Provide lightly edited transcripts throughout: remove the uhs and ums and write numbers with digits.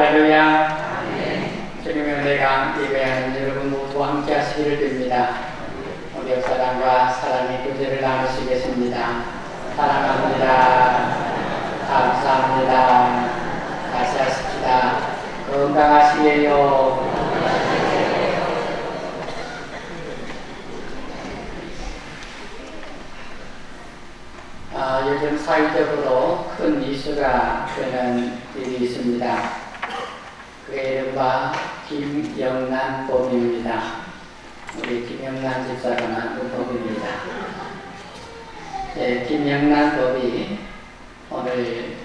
할렐루야. 주님의 은혜가 예배하는 여러분 모두 함께 하시기를 빕니다. 우리 옆사람과 사랑의 교제를 나누시겠습니다. 사랑합니다. 감사합니다. 다시 하십시다. 건강하시게요. 요즘 사회적으로 큰 이슈가 되는 일이 있습니다. 그의 이름과 김영란법입니다. 우리 김영란 집사가 만든 법입니다. 김영란법이 오늘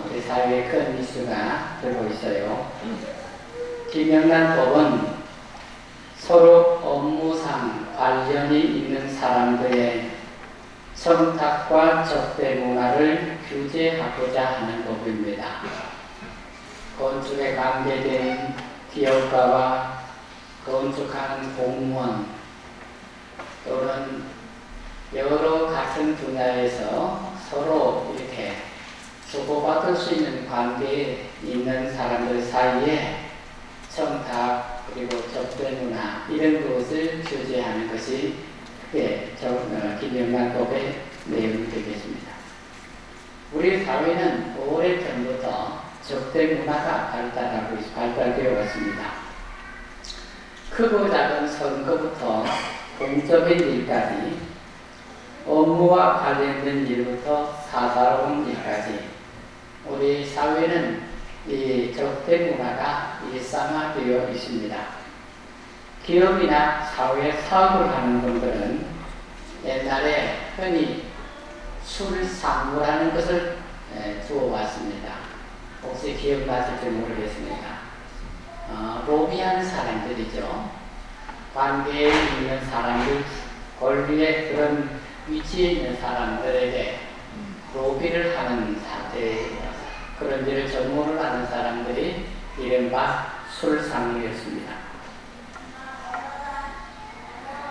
우리 사회에 큰 이슈가 되고 있어요. 김영란법은 서로 업무상 관련이 있는 사람들의 청탁과 접대 문화를 규제하고자 하는 법입니다. 건축에 관계된 기업가와 건축하는 공무원 또는 여러 같은 분야에서 서로 이렇게 주고받을 수 있는 관계에 있는 사람들 사이에 청탁 그리고 접대 문화 이런 것을 규제하는 것이 김영란법의 내용이 되겠습니다. 우리 사회는 오래전부터 접대 문화가 발달되어 왔습니다. 크고 작은 선거부터 공적인 일까지 업무와 관련된 일부터 사사로운 일까지 우리 사회는 이 접대 문화가 일상화되어 있습니다. 기업이나 사회 사업을 하는 분들은 옛날에 흔히 술상무라는 것을 주어왔습니다. 혹시 기억나실지 모르겠습니다. 로비하는 사람들이죠. 관계에 있는 사람들, 권리의 그런 위치에 있는 사람들에게 로비를 하는 상태예요. 그런 일을 전문을 하는 사람들이 이른바 술상무였습니다.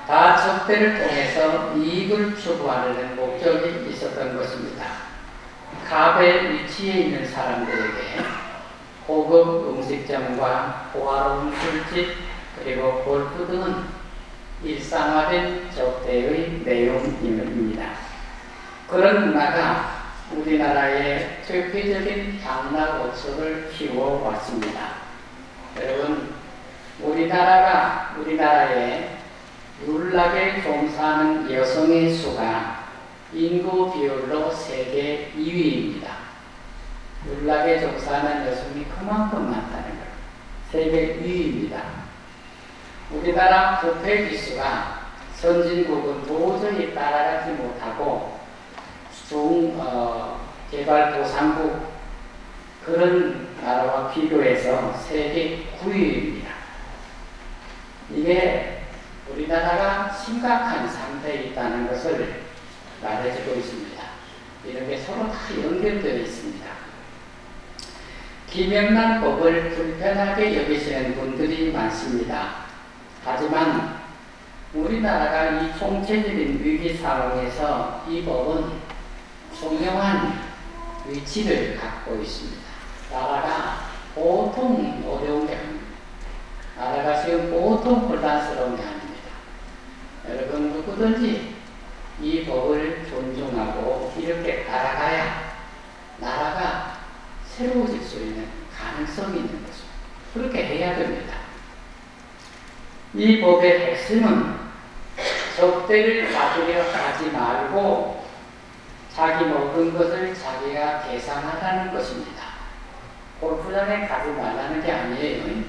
다 접대를 통해서 이익을 추구하려는 목적이 있었던 것입니다. 갑의 위치에 있는 사람들에게 고급 음식점과 호화로운 술집 그리고 골프 등은 일상화된 접대의 내용입니다. 그런 문화가 우리나라의 대표적인 당락업소를 키워왔습니다. 여러분, 우리나라에 율락에 종사하는 여성의 수가 인구 비율로 세계 2위입니다. 율락에 종사하는 여성이 그만큼 많다는 것. 세계 2위입니다. 우리나라 부패 지수가 선진국은 도저히 따라가지 못하고 개발도상국 그런 나라와 비교해서 세계 9위입니다. 이게 우리나라가 심각한 상태에 있다는 것을 말해주고 있습니다. 이런 게 서로 다 연결되어 있습니다. 김영란법을 불편하게 여기시는 분들이 많습니다. 하지만 우리나라가 이 총체적인 위기 상황에서 이 법은 중요한 위치를 갖고 있습니다. 나라가 보통 어려운 게 아닙니다. 나라가 지금 보통 혼란스러운 게 아닙니다. 여러분 누구든지 이 법을 존중하고 이렇게 따라가야 나라가 새로워질 수 있는 가능성이 있는 거죠. 그렇게 해야 됩니다. 이 법의 핵심은 접대를 받으려 하지 말고 자기 먹은 것을 자기가 계산하라는 것입니다. 골프장에 가지 말라는 게 아니에요.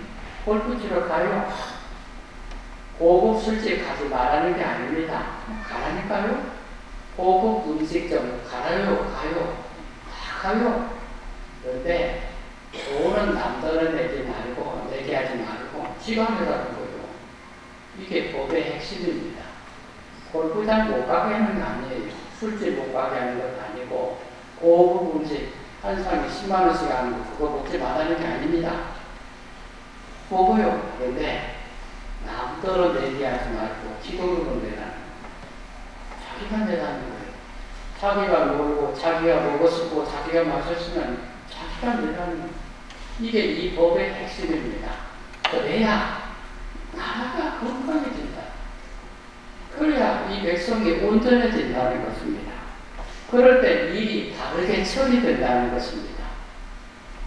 골프 치러 가요. 고급 술집 가지 말라는 게 아닙니다. 가라니까요. 고급 음식점 가요. 다 가요. 그런데 돈은 남들은 내게 하지 말고 지가 내라는 거예요. 이게 법의 핵심입니다. 골프장 못 가게 하는 게 아니에요. 술집 못 가게 하는 것 아니고 고급 음식 한 상에 10만 원씩 하는 거 그거 먹지 말라는 게 아닙니다. 먹어요. 그런데 남들은 내게 하지 말고 기도로 내라는 자기가 내라는 거예요. 자기가 놀고 자기가 먹었고 자기가 마셨으면 자기가 내라는 거예요. 이게 이 법의 핵심입니다. 그래야 나라가 건강해진다. 그래야 이 백성이 온전해진다는 것입니다. 그럴 때 일이 바르게 처리된다는 것입니다.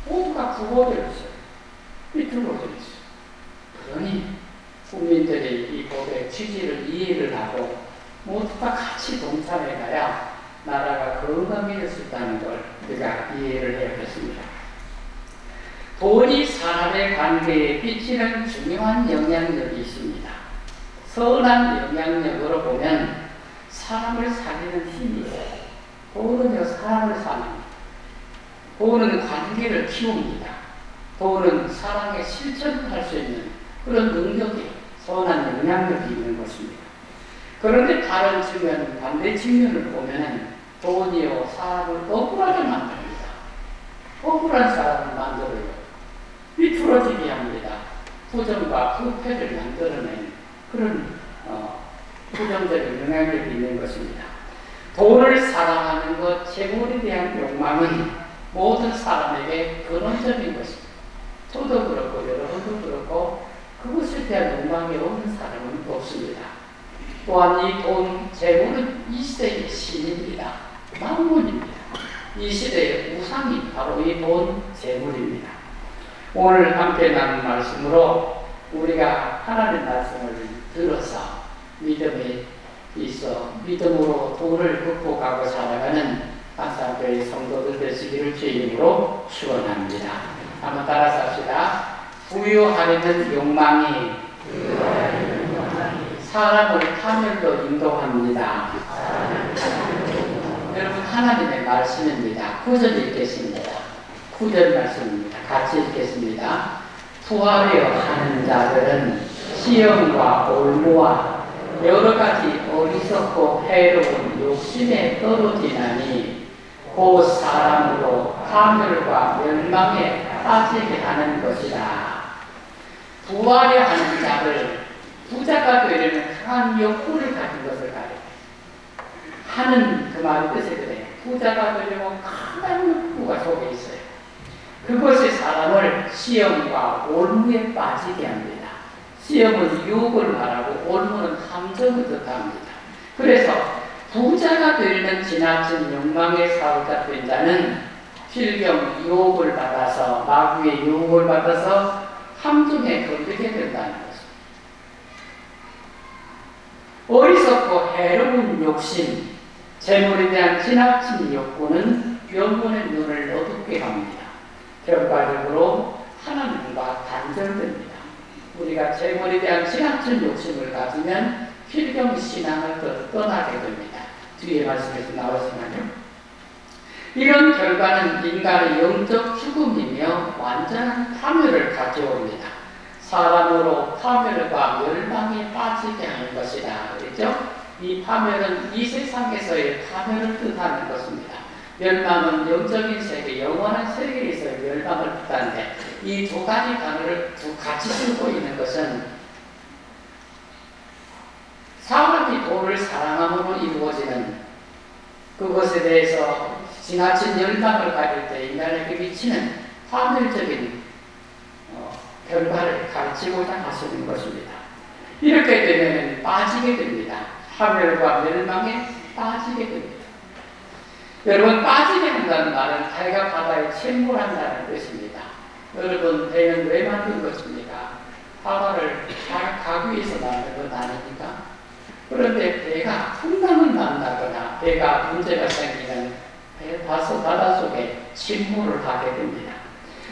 온갖 구호들이 있어요. 비틀어져 있어요. 그러니 국민들이 이 법의 취지를 이해를 하고 모두가 같이 동참해 가야 나라가 건강해질 수 있다는 걸 우리가 이해를 해야겠습니다. 돈이 사람의 관계에 끼치는 중요한 영향력이 있습니다. 선한 영향력으로 보면 사람을 살리는 힘이 있어요. 돈은요, 사람을 살립니다. 돈은 관계를 키웁니다. 돈은 사랑의 실천을 할 수 있는 그런 능력이, 선한 영향력이 있는 것입니다. 그런데 다른 측면, 반대 측면을 보면 돈이요, 사람을 억울하게 만듭니다. 억울한 사람을 만들어요. 비틀어지게 합니다. 부정과 부패를 만들어내는 그런 부정적인 영향력이 있는 것입니다. 돈을 사랑하는 것, 재물에 대한 욕망은 모든 사람에게 근원적인 것입니다. 저도 그렇고 여러분도 그렇고 그것에 대한 욕망이 없는 사람은 없습니다. 또한 이 돈, 재물은 이 시대의 신입니다. 만문입니다. 이 시대의 우상이 바로 이 돈, 재물입니다. 오늘 함께 나눈 말씀으로 우리가 하나님의 말씀을 들어서 믿음이 있어 믿음으로 돈을 극복하고 살아가는 한산교회 성도들 되시기를 주의 이름으로 축원합니다. 한번 따라서 합시다. 부유하려는 욕망이 사람을 파멸로 인도합니다. 여러분, 하나님의 말씀입니다. 9절 읽겠습니다. 9절 말씀입니다. 같이 읽겠습니다. 부하려 하는 자들은 시험과 올무와 여러 가지 어리석고 해로운 욕심에 떨어지나니 그 사람으로 파멸과 멸망에 빠지게 하는 것이다. 부하려 하는 자를, 부자가 되려면 강한 욕구를 가진 것을 가려. 하는 그 말의 뜻이 그래요. 부자가 되려면 강한 욕구가 속에 있어요. 그것이 사람을 시험과 올무에 빠지게 합니다. 시험은 유혹을 말하고 올무는 함정을 뜻합니다. 그래서 부자가 되려는 지나친 욕망에 사로잡힌 자는 필경 유혹을 받아서, 마귀의 유혹을 받아서 함정에 걸리게 된다는 것입니다. 어리석고 해로운 욕심, 재물에 대한 지나친 욕구는 영혼의 눈을 어둡게 합니다. 결과적으로 하나님과 단절됩니다. 우리가 재물에 대한 지나친 욕심을 가지면 필경 신앙을 떠나게 됩니다. 뒤에 말씀에서 나오지만요. 이런 결과는 인간의 영적 죽음이며 완전한 파멸을 가져옵니다. 사람으로 파멸과 멸망에 빠지게 하는 것이다. 그렇죠? 이 파멸은 이 세상에서의 파멸을 뜻하는 것입니다. 멸망은 영적인 세계, 영원한 세계에서의 멸망을 뜻하는데 이 두 가지 단어를 같이 쓰고 있는 것은 사람이 돈을 사랑함으로 이루어지는 그것에 대해서 지나친 열망을 가질 때 인간에게 미치는 파멸적인 결과를 가르치고자 하시는 것입니다. 이렇게 되면 빠지게 됩니다. 파멸과 멸망에 빠지게 됩니다. 여러분, 빠지게 한다는 말은 배가 바다에 침몰한다는 뜻입니다. 여러분, 배는 왜 만든 것입니까? 바다를 잘 가기 위해서 만든 것 아닙니까? 그런데 배가 풍랑을 만나거나 배가 문제가 생기면 바다 속에 침몰을 하게 됩니다.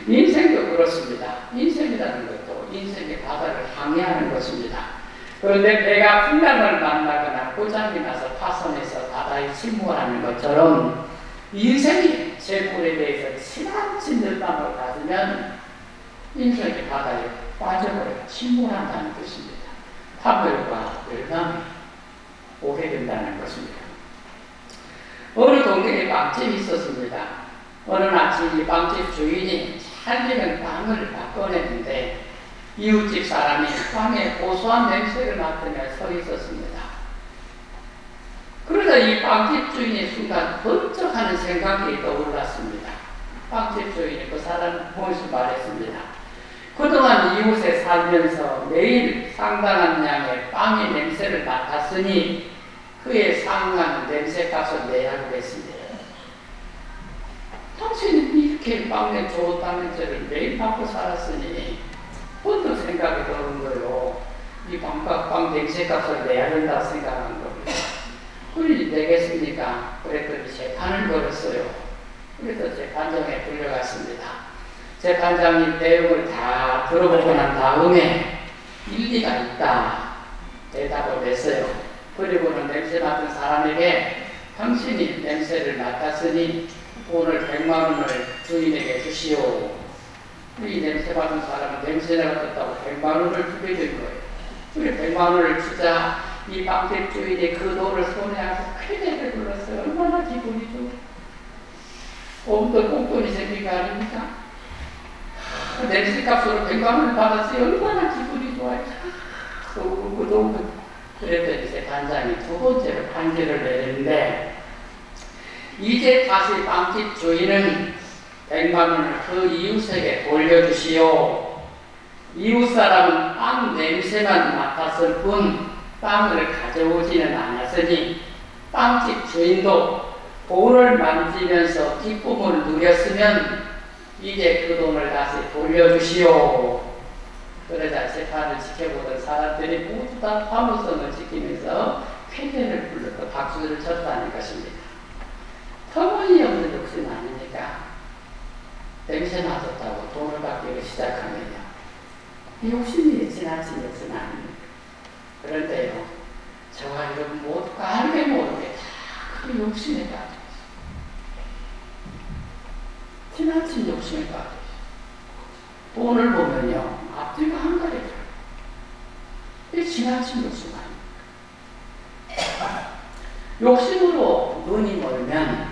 인생도 그렇습니다. 인생이라는 것도 인생의 바다를 항해하는 것입니다. 그런데 배가 풍랑을 만나거나 고장이 나서 파손해서 바다에 침몰하는 것처럼 인생이 재물에 대해서 지나친 열망을 가지면 인생의 바다에 빠져버려 침몰한다는 뜻입니다. 파멸과 멸망이 오게 된다는 것입니다. 어느 동네에 빵집이 있었습니다. 어느 아침 이 빵집 주인이 찰지는 빵을 바꿔냈는데 이웃집 사람이 빵에 고소한 냄새를 맡으며 서 있었습니다. 그러자 이 빵집 주인의 순간 번쩍하는 생각이 떠올랐습니다. 빵집 주인이 그 사람 보면서 말했습니다. 그동안 이웃에 살면서 매일 상당한 양의 빵의 냄새를 맡았으니 그에 상응하는 냄새값을 내라고 했습니다. 당신은 이렇게 빵에 좋은 빵 냄새를 매일 맡고 살았으니 번도 생각이 드는 거요. 이 빵 냄새값을 내야 된다고 생각한 겁니다. 그러니 되겠습니까? 그랬더니 재판을 걸었어요. 그래서 재판장에 불려갔습니다. 재판장이 내용을 다 들어보고 난 다음에 일리가 있다 대답을 했어요. 그리고는 냄새 맡은 사람에게 당신이 냄새를 맡았으니 오늘 100만 원을 주인에게 주시오. 이 냄새 맡은 사람은 냄새가 맡았다고 100만 원을 주게 된 거예요. 그래 100만 원을 주자 이 빵집 주인이 그 돈을 손에 안고 쾌대를 불렀어요. 얼마나 기분이 좋아. 꽁돈이 생긴 거 아닙니까? 냄새값으로 100만 원을 받았어요. 얼마나 기분이 좋아요. 그랬더니 재판장이 두 번째로 판결을 내렸는데 이제 다시 빵집 주인은 100만 원을 그 이웃에게 돌려주시오. 이웃 사람은 빵 냄새만 맡았을 뿐 빵을 가져오지는 않았으니 빵집 주인도 돈을 만지면서 기쁨을 누렸으면 이제 그 돈을 다시 돌려주시오. 그러자 재판을 지켜보던 사람들이 모두 다 화무성을 지키면서 쾌대를 불렀고 박수를 쳤다는 것입니다. 터무니없는 욕심 아닙니까? 냄새 맡았다고 돈을 받기로 시작하면요. 이 욕심이 지나친 욕심 아닙니까? 그런데요, 저와 여러분 모두가 알게 모르게 다 그 욕심에 빠져 있어요. 지나친 욕심에 빠져 있어요. 돈을 보면요, 앞뒤가 한가해져요. 이 지나친 욕심 아닙니까? 욕심으로 눈이 멀면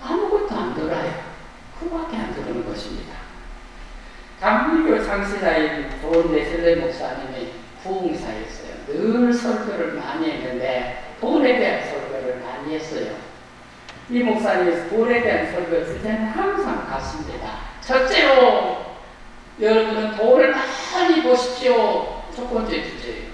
아무것도 안 들어요. 그밖에 안 들어오는 것입니다. 감리교 창시자인 존 웨슬리 목사님이 부흥사였어요. 늘 설교를 많이 했는데 돈에 대한 설교를 많이 했어요. 이 목사님이 돈에 대한 설교 주제는 항상 같습니다. 첫째로 여러분은 돈을 많이 보십시오. 첫 번째 주제예요.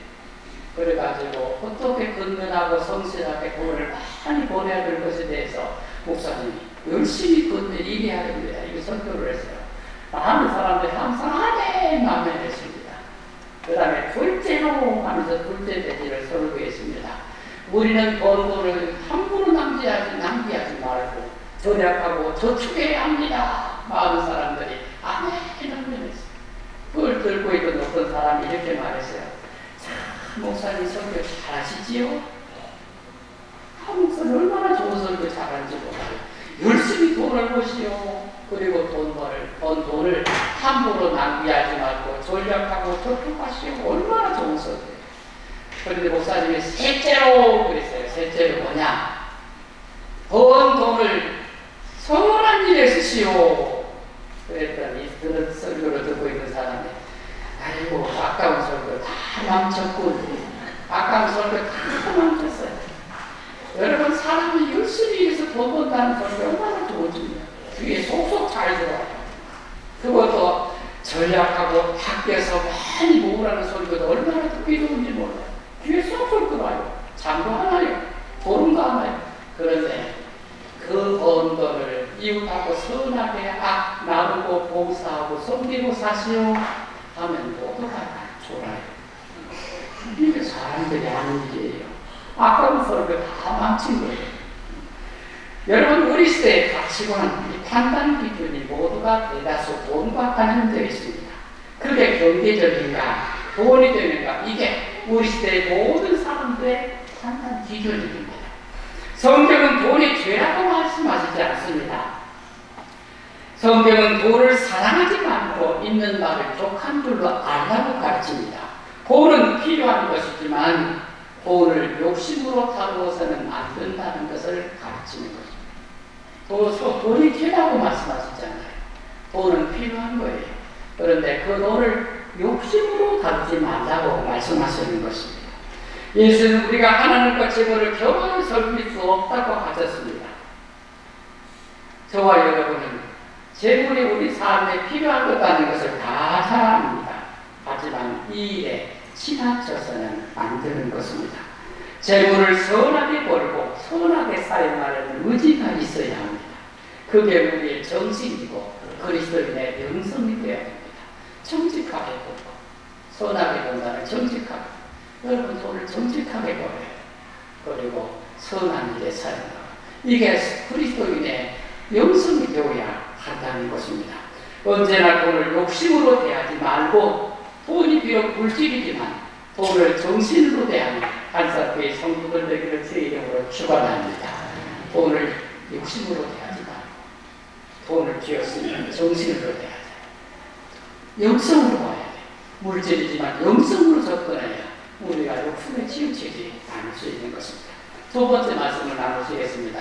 그래가지고 어떻게 건면하고 성실하게 돈을 많이 보내야 될 것에 대해서 목사님이 열심히 건면 일해야 됩니다. 이거 설교를 했어요. 많은 사람들이 항상 아멘 했습니다. 그 다음에 둘째로 하면서 둘째 대지를 설교했습니다. 우리는 번 돈을 함부로 낭비하지 말고 절약하고 저축해야 합니다. 많은 사람들이 아멘 했어요. 그걸 들고 있던 어떤 사람이 이렇게 말했어요. 참 목사님 설교 잘하시지요? 목사님 얼마나 좋은 설교 잘하는지 몰라요. 열심히 돈을 버시오. 그리고 번 돈을 함부로 낭비하지 말고 절약하고 저축하시오. 얼마나 좋은 설교예요. 그런데 목사님이 셋째로 그랬어요. 셋째로 뭐냐? 번 돈을 선한 일에 쓰시오. 그랬더니 그런 설교를 듣고 있는 사람이 아이고 아까운 설교 다 망쳤군. 아까운 설교 다 망쳤어요. 여러분 사람이 열심히 일해서 돈 번다는 설교 얼마나 좋은지 귀에 속속 잘 들어와요. 그것도 전략하고 밖에서 많이 모으라는 설교도 얼마나 듣기 좋은지 몰라요. 귀에 쏙쏙 들어와요. 잠도 하나요. 보름도 하나요. 그런데 그 번 돈을 이웃하고 선하게 나누고 봉사하고 섬기고 사시오 하면 모두가 좋아요. 이게 사람들이 하는 일이에요. 아까운 설교 다 망친 거예요. 여러분 우리 시대의 가치관, 판단 기준이 모두가 대다수 돈과 관련되어 있습니다. 그게 경제적인가, 돈이 되는가, 이게 우리 시대의 모든 사람들의 판단 기준입니다. 성경은 돈이 죄라고 말씀하시지 않습니다. 성경은 돈을 사랑하지 말고 있는 말을 족한 줄로 알라고 가르칩니다. 돈은 필요한 것이지만 돈을 욕심으로 다루어서는 안 된다는 것을 가르치는 것입니다. 돈이 죄라고 말씀하시잖아요. 돈은 필요한 거예요. 그런데 그 돈을 욕심으로 다루지 말라고 말씀하시는 것입니다. 예수는 우리가 하나님과 재물을 겸하여 섬길 수 없다고 하셨습니다. 저와 여러분은 재물이 우리 삶에 필요한 것이라는 것을 다 잘 압니다. 하지만 이 일에 지나쳐서는 안 되는 것입니다. 재물을 선하게 벌고 선하게 사용하려는 의지가 있어야 합니다. 그게 우리의 정신이고 그리스도인의 영성이 되어야 됩니다. 정직하게 벌고 선하게 본다는 정직하게, 여러분 돈을 정직하게 벌어요. 그리고 선한 일에 사용하고, 이게 그리스도인의 영성이 되어야 한다는 것입니다. 언제나 돈을 욕심으로 대하지 말고, 돈이 비록 물질이지만 돈을 정신으로 대하는 한사교회 성도들 되기를 제 이름으로 축원합니다. 돈을 욕심으로 대하지 말고 돈을 쥐었으면 정신으로 대하자. 영성으로 봐야 돼. 물질이지만 영성으로 접근해야 우리가 욕심에 치우치지 않을 수 있는 것입니다. 두 번째 말씀을 나누시겠습니다.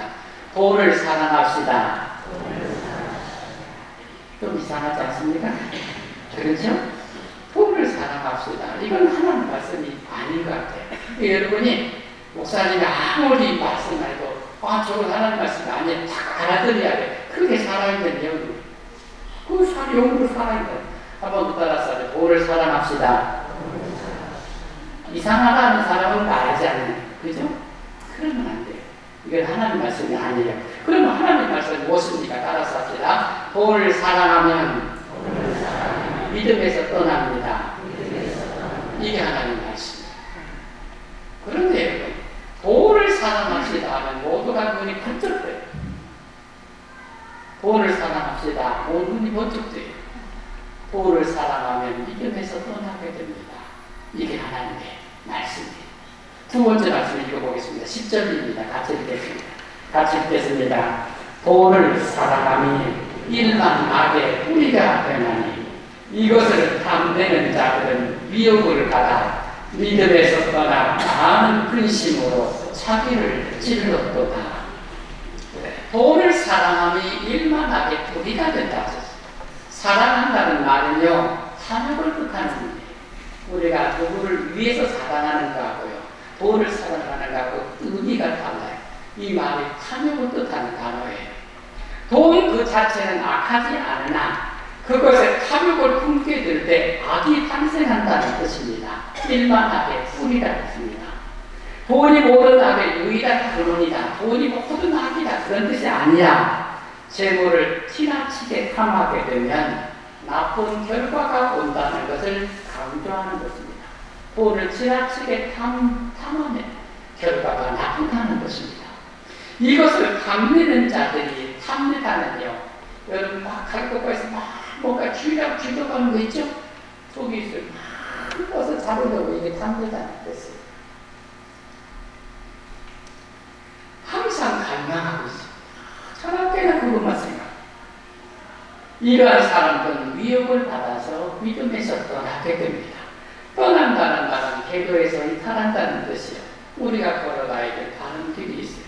돈을 사랑합시다. 좀 이상하지 않습니까? 그렇죠? 돈을 사랑합시다. 이건 하나님 말씀이 아닌 것 같아요. 여러분이 목사님이 아무리 말씀해도 저건 하나님 말씀이 아니에요. 다 알아들어야 돼. 그게 살아있는 영으로. 그 영으로 살아있는. 한번 따라서 돈을 사랑합시다. 이상하다는 사람은 말하지 않는. 그죠? 그러면 안 돼요. 이건 하나님 말씀이 아니에요. 그러면 하나님 말씀이 무엇입니까? 따라서 합시다. 돈을 사랑하면 믿음에서 떠납니다. 이게 하나님 말씀입니다. 그런데 여러분, 돈을 사랑합시다 하면 모두가 눈이 번쩍 돼요. 돈을 사랑합시다. 온 눈이 번쩍 돼요. 돈을 사랑하면 믿음에서 떠나게 됩니다. 이게 하나님의 말씀입니다. 두 번째 말씀 읽어보겠습니다. 10절입니다. 같이 읽겠습니다. 같이 읽겠습니다. 돈을 사랑함이 일만 악의 뿌리가 되나니 이것을 탐내는 자들은 미혹을 받아 믿음에서 떠나 많은 근심으로 자기를 찔렀도다. 돈을 사랑함이 일만 악의 뿌리가 된다. 사랑한다는 말은요, 탐욕을 뜻하는 거예요. 우리가 누구를 위해서 사랑하는가 하고요, 돈을 사랑하는가 하고 의미가 달라요. 이 말이 탐욕을 뜻하는 단어예요. 돈 그 자체는 악하지 않으나 그것에 탐욕을 품게 될 때 악이 탄생한다는 뜻입니다. 일만 악의 뿌리라 했습니다. 돈이 모든 악의 유일한 근원이다. 돈이 모든 악이다. 그런 뜻이 아니야. 재물을 지나치게 탐하게 되면 나쁜 결과가 온다는 것을 강조하는 것입니다. 돈을 지나치게 탐하면 결과가 나쁘다는 것입니다. 이것을 탐내는 자들이 탐내다는요, 여러분 막 갈 것과 있어 막 뭔가 쥐려가는 거 있죠? 속이 있어요. 막 것을 잡으려고 이게 탐내다는 뜻이에요. 항상 갈망하고 있습니다. 저녁때나 그것만 생각. 이러한 사람들은 위협을 받아서 믿음에서 떠나게 됩니다. 떠난다는 말은 궤도에서 이탈한다는 뜻이에요. 우리가 걸어가야 될 바른 길이 있어요.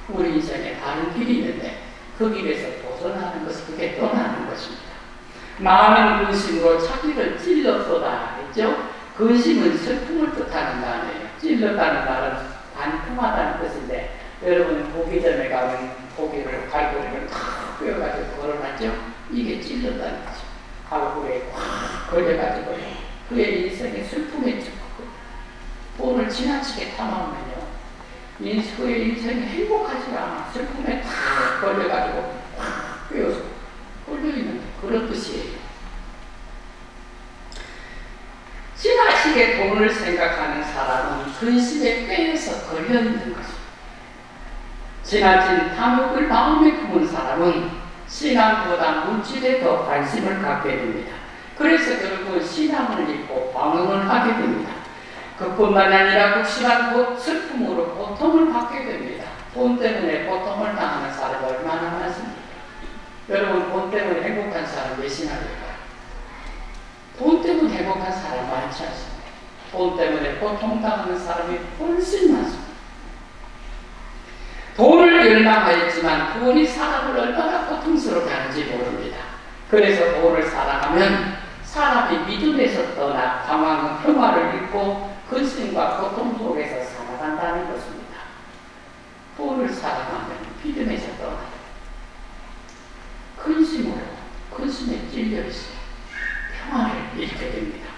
우리 인생에 바른 길이 있는데 그 길에서 벗어나는 것은 그게 떠나는 것입니다. 많은 근심으로 자기를 찔렀도다 했죠? 근심은 슬픔을 뜻하는 단어예요. 찔렀다는 말은 반품하다는 뜻인데, 여러분 고기점에 가면 고기를 갈고리를 탁 꿰어가지고 걸어놨죠? 이게 찔렀다는 거죠. 갈고리에 꽉 걸려가지고 그의 인생의 슬픔에 ጭ고 돈을 지나치게 탐하면요, 그의 인생이 행복하지 않아. 슬픔에 탁 걸려가지고 꽉 꿰어서 걸려있는 그런 뜻이에요. 지나치게 돈을 생각하는 사람은 근심에 꿰어서 걸려있는 것입니다. 지나친 탐욕을 마음에 품은 사람은 신앙보다 물질에 더 관심을 갖게 됩니다. 그래서 결국은 신앙을 잃고 방황을 하게 됩니다. 그뿐만 아니라 극심한 슬픔으로 고통을 받게 됩니다. 돈 때문에 고통을 당하는 사람이 얼마나 많습니까? 여러분, 돈 때문에 행복한 사람 몇이나 될까요? 돈 때문에 행복한 사람 많지 않습니다. 돈 때문에 고통당하는 사람이 훨씬 많습니다. 돈을 열망하였지만 돈이 사람을 얼마나 고통스럽게 하는지 모릅니다. 그래서 돈을 사랑하면 사람이 믿음에서 떠나 방황은 평화를 잃고 근심과 고통 속에서 살아간다는 것입니다. 돈을 사랑하면 믿음에서 떠나 근심으로 불신에 찔려 있어요. 평안을 잃게 됩니다.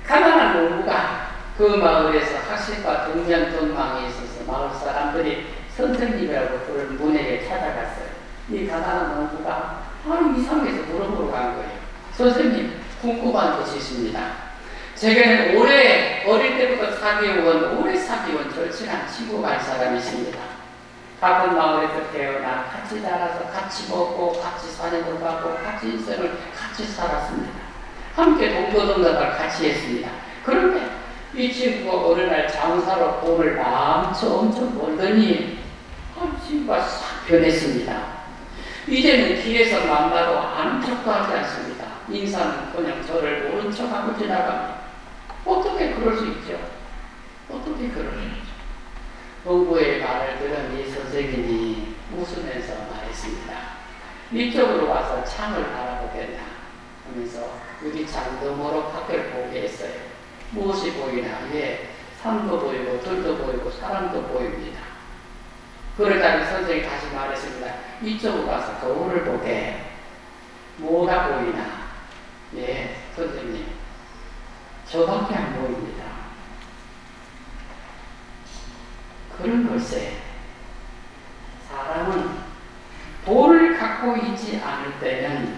가난한 농부가 그 마을에서 학식과 등전동망이 있어서 마을 사람들이 선생님이라고 부를 문에게 찾아갔어요. 이 가난한 농부가 하루 이상해서 물어보러 간 거예요. 선생님, 궁금한 것이 있습니다. 제게는 어릴 때부터 오래 사귀어온 절친한 친구가 한 사람이 있습니다. 같은 마을에서 태어나 같이 자라서 같이 먹고 같이 산에도 가고 같이 인생을 같이 살았습니다. 함께 동거동락을 같이 했습니다. 그런데 이 친구가 어느 날 장사로 돈을 엄청 벌더니 친구가 싹 변했습니다. 이제는 길에서 만나도 아는 척도 하지 않습니다. 인사는 그냥 저를 모른 척하고 지나갑니다. 어떻게 그럴 수 있죠? 어떻게 그럴 수 있죠? 농부의 말을 들은 이 선생님이 웃으면서 말했습니다. 이쪽으로 와서 창을 바라보겠나 하면서 유리창 너머로 밖을 보게 했어요. 무엇이 보이나? 예, 산도 보이고 들도 보이고 사람도 보입니다. 그러다니 선생님이 다시 말했습니다. 이쪽으로 가서 거울을 보게. 뭐가 보이나? 예, 선생님, 저밖에 안 보입니다. 그런 것에 사람은 볼을 갖고 있지 않을 때는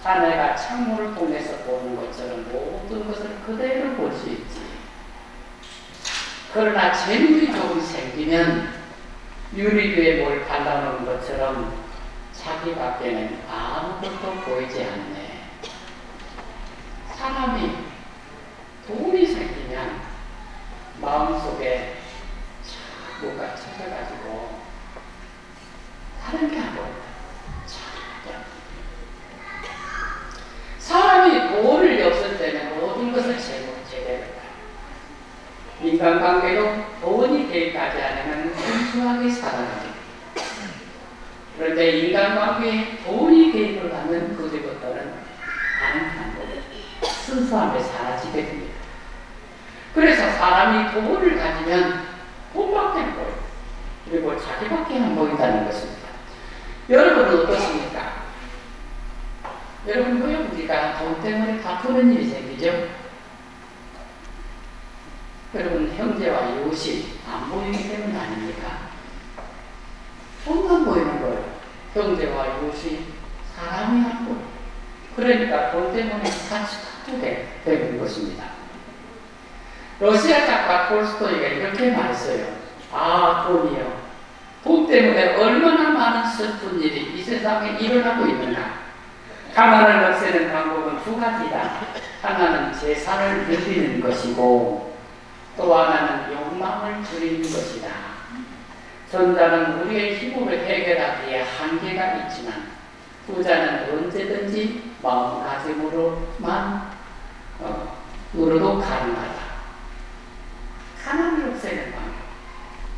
자네가 창문을 통해서 보는 것처럼 모든 것을 그대로 볼 수 있지. 그러나 재물이 조금 생기면 유리류에 뭘 발라놓은 것처럼 자기 밖에는 아무것도 보이지 않네. 사람이 돈이 생기면 마음속에 뭐가 찾아가지고 다른 게 안 보인다. 사람이 돈을 없을 때는 모든 것을 제대로 인간관계도 돈이 개입하지 않으면 순수하게 살아가죠. 그런데 인간관계에 돈이 개입을 하면 그들부터는 다른 방법으로 순수함에 사라지게 됩니다. 그래서 사람이 돈을 가지면 돈밖에 안 보여요. 그리고 자기밖에 안 보인다는 것입니다. 여러분은 어떻습니까? 여러분, 왜 우리가 돈 때문에 다투는 일이 생기죠? 여러분, 형제와 이웃이 안 보이기 때문 아닙니까? 돈만 보이는 거예요. 형제와 이웃이 사람이 안 보여요. 그러니까 돈 때문에 같이 다투게 되는 것입니다. 러시아 작가 톨스토이가 이렇게 말했어요. 아, 돈이요. 돈 때문에 얼마나 많은 슬픈 일이 이 세상에 일어나고 있는가. 가난을 없애는 방법은 두 가지다. 하나는 재산을 늘리는 것이고 또 하나는 욕망을 줄이는 것이다. 전자는 우리의 힘으로 해결하기에 한계가 있지만 후자는 언제든지 마음가짐으로만 으로도 가능하다. 가난을 없애는 방법,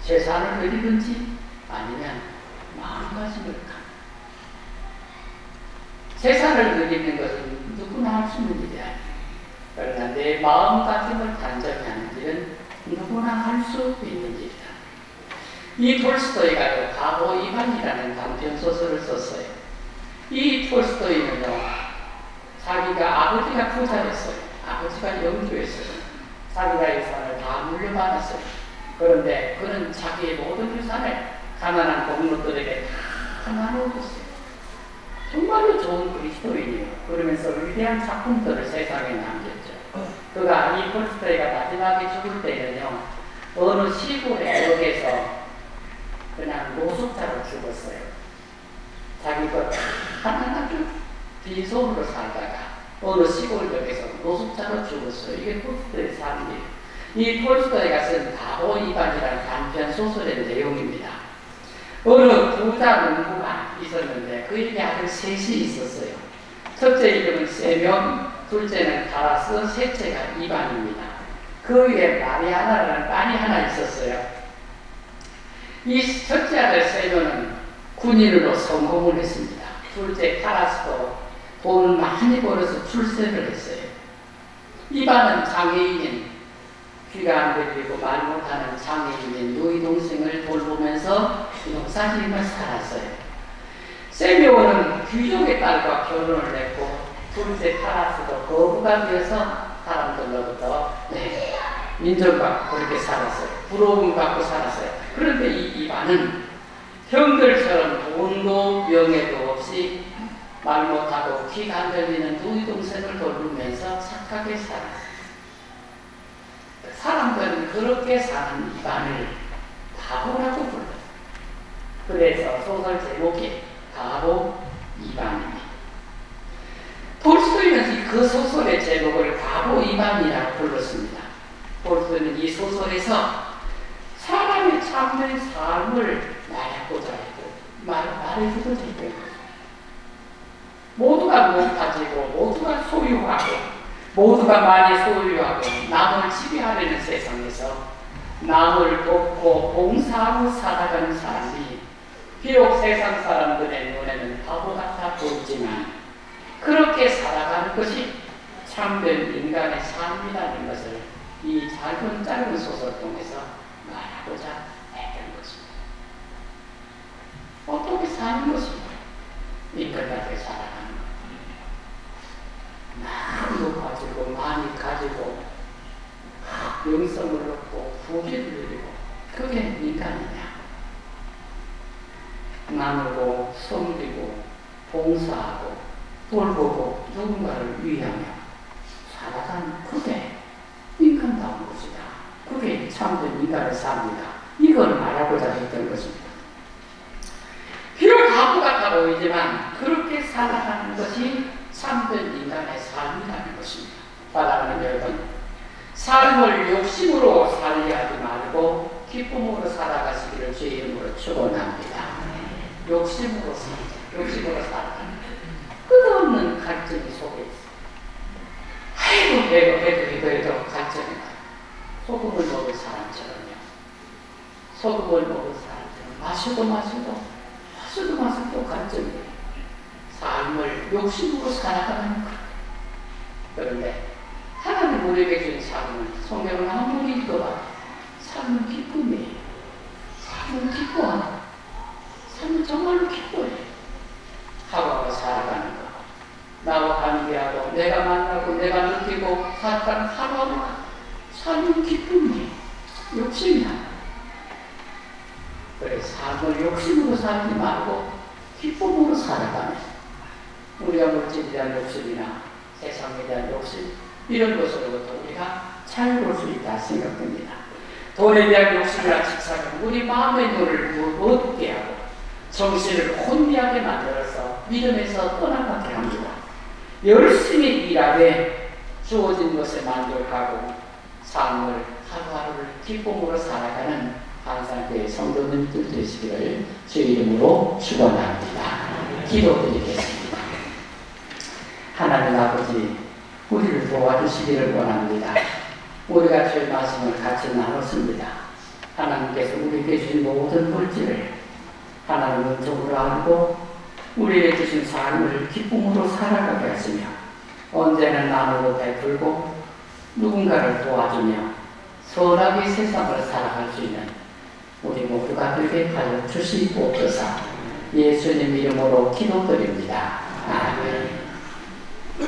재산을 늘리든지 아니면 마음가짐을 재산을 늘리는 것은 누구나 할 수 있는 일이 아니에요. 그러나 내 마음가짐을 단정히 하는 일은 누구나 할 수 있는 일이다. 이 톨스토이가 바보 이반이라는 단편 소설을 썼어요. 이 톨스토이는요, 자기가 아버지가 부자였어요. 아버지가 영주였어요. 자기가 유산을 다 물려받았어요. 그런데 그는 자기의 모든 유산을 가난한 동료들에게 다 나눠줬어요. 정말로 좋은 그리스도인이에요. 그러면서 위대한 작품들을 세상에 남겼죠. 그가 이 톨스토이가 마지막에 죽을 때는요, 어느 시골의 역에서 그냥 노숙자로 죽었어요. 자기 것 하나하나 빈손으로 살다가 어느 시골역에서 노숙자로 죽었어요. 이게 톨스토이의 삶이에요. 이 톨스토이가 쓴 바보 이반이라는 단편 소설의 내용입니다. 어느 부자 농부가 있었는데 그에게 아들 셋이 있었어요. 첫째 이름은 세명, 둘째는 가라스, 셋째가 이반입니다. 그 위에 마리아나라는 딸이 하나 있었어요. 이 첫째 아들 세명은 군인으로 성공을 했습니다. 둘째 카라스도 돈을 많이 벌어서 출세를 했어요. 이반은 장애인인, 귀가 안 들리고 말 못하는 장애인인 누이 동생을 돌보면서 농사짓며 살았어요. 세미온은 귀족의 딸과 결혼을 했고 둘째 타라스도 거부가 되어서 사람들로부터 민족과 그렇게 살았어요. 부러움 갖고 살았어요. 그런데 이 이반은 형들처럼 돈도 명예도 없이 말 못하고 귀가 안 들리는 두 동생을 돌보면서 착하게 살았어요. 사람들은 그렇게 사는 이반을 바보라고 불러요. 그래서 소설 제목이 바보 이반입니다. 톨스토이는 그 소설의 제목을 바보 이반이라고 불렀습니다. 톨스토이는 이 소설에서 사람의 참된 삶을 말하고자 했고 말해주고자 했던 거죠. 모두가 가지고 모두가 소유하고 모두가 많이 소유하고 남을 지배하려는 세상에서 남을 돕고 봉사하고 살아가는 사람이 비록 세상 사람들의 눈에는 바보 같아 보이지만 그렇게 살아가는 것이 참된 인간의 삶이라는 것을 이 짧은 소설 통해서 말하고자 했던 것입니다. 어떻게 사는 것입니까? 인간답게 살아가는 것. 마음도 가지고 많이 가지고 영성을 얻고 부귀를 누리고 그게 인간이냐? 나누고 섬기고 봉사하고 돌보고 누군가를 위하며 살아가는 그게 인간다운 것이다. 그게 참된 인간의 삶이다. 이걸 말하고자 했던 것입니다. 비록 바보 같아 보이지만 그렇게 살아가는 것이 참된 인간의 삶이라는 것입니다. 사랑하는 여러분, 삶을 욕심으로 살려 하지 말고 기쁨으로 살아가시기를 주의 이름으로 축원합니다. 욕심으로 살자. 욕심으로 살아가는 끝없는 갈증이 속에 있어. 아이고 해도 갈증이 나요. 소금을 먹은 사람처럼요. 소금을 먹은 사람처럼 마셔도 갈증이에요. 삶을 욕심으로 살아가는 것. 그런데 하나님 우리에게 준 삶은 성경을 아무리 읽어봐 삶은 기쁨이에요. 삶은 기뻐하고 삶은 정말로 기뻐해요. 하루하루 살아가는 것. 나와 관계하고 내가 만나고 내가 느끼고 살아가는 하루하루가 삶은 기쁨이에요. 욕심이 아니에요. 그래 삶을 욕심으로 살지 말고 기쁨으로 살아가면 우리가 물질에 대한 욕심이나 세상에 대한 욕심 이런 것으로부터 우리가 자유로울 수 있다 생각됩니다. 돈에 대한 욕심이나 집착은 우리 마음의 눈을 어둡게 하고 정신을 혼미하게 만들어서 믿음에서 떠나가게 합니다. 열심히 일하되 주어진 것에 만족하고 삶을 하루하루를 기쁨으로 살아가는 한산교회 성도님들 되시기를 주의 이름으로 축원합니다. 기도드리겠습니다. 하나님 아버지, 우리를 도와주시기를 원합니다. 우리가 주의 말씀을 같이 나눴습니다. 하나님께서 우리에게 주신 모든 물질을 하나님은 적으로 알고 우리에게 주신 삶을 기쁨으로 살아가게 하시며 언제나 나누고 베풀고 누군가를 도와주며 선하게 세상을 살아갈 수 있는 우리 모두가 되게 하여 주시옵소서. 예수님 이름으로 기도드립니다.